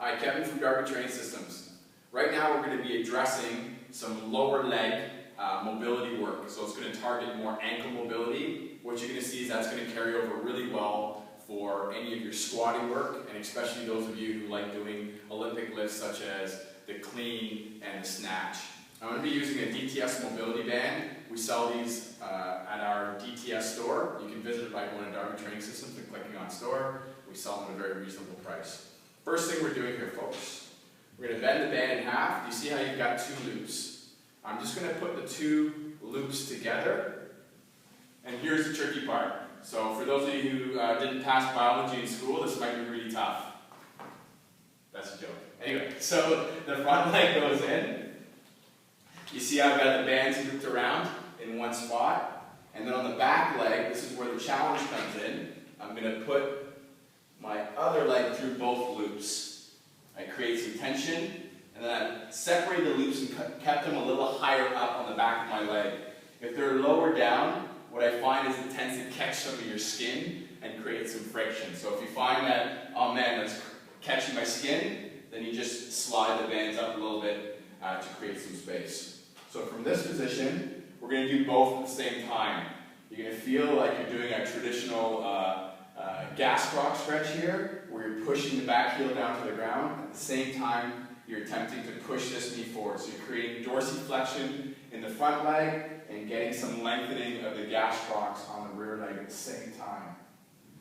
Hi, Kevin from Darby Training Systems. Right now we're going to be addressing some lower leg mobility work. So it's going to target more ankle mobility. What you're going to see is that's going to carry over really well for any of your squatting work, and especially those of you who like doing Olympic lifts such as the clean and the snatch. I'm going to be using a DTS mobility band. We sell these at our DTS store. You can visit it by going to Darby Training Systems and clicking on store. We sell them at a very reasonable price. First thing we're doing here, folks, we're going to bend the band in half. You see how you've got two loops. I'm just going to put the two loops together, and here's the tricky part. So for those of you who didn't pass biology in school, this might be really tough. That's a joke. Anyway, so the front leg goes in. You see I've got the bands looped around in one spot. And then on the back leg, this is where the challenge comes in. I'm going to put my other leg through both loops. I create some tension, and then I separated the loops and kept them a little higher up on the back of my leg. If they're lower down, what I find is it tends to catch some of your skin and create some friction. So if you find that, oh man, that's catching my skin, then you just slide the bands up a little bit to create some space. So from this position, we're going to do both at the same time. You're going to feel like you're doing a traditional gastroc stretch here, where you're pushing the back heel down to the ground. At the same time, you're attempting to push this knee forward. So you're creating dorsiflexion in the front leg and getting some lengthening of the gastrocs on the rear leg at the same time.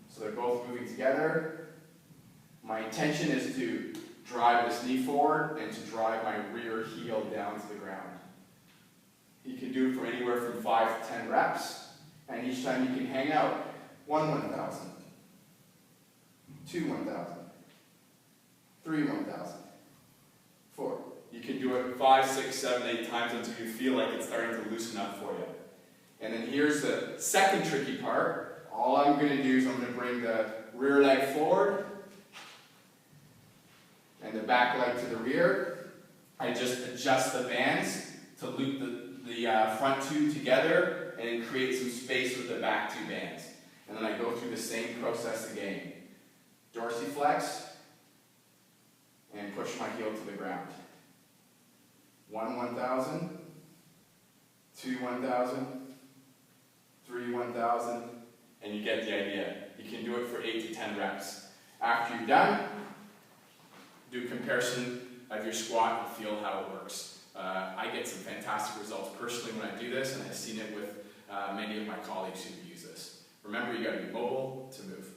So they're both moving together. My intention is to drive this knee forward and to drive my rear heel down to the ground. You can do it for anywhere from 5 to 10 reps, and each time you can hang out 1,000, 2 1,000, 3 1,000, 4. You can do it 5, 6, 7, 8 times until you feel like it's starting to loosen up for you. And then here's the second tricky part. All I'm going to do is I'm going to bring the rear leg forward and the back leg to the rear. I just adjust the bands to loop the front two together and create some space with the back two bands. And then I go through the same process again. Dorsiflex and push my heel to the ground. 1 1,000, 2 1,000, 3 1,000, and you get the idea. You can do it for 8 to 10 reps. After you're done, do a comparison of your squat and feel how it works. I get some fantastic results personally when I do this, and I've seen it with many of my colleagues who use this. Remember, you got to be mobile to move.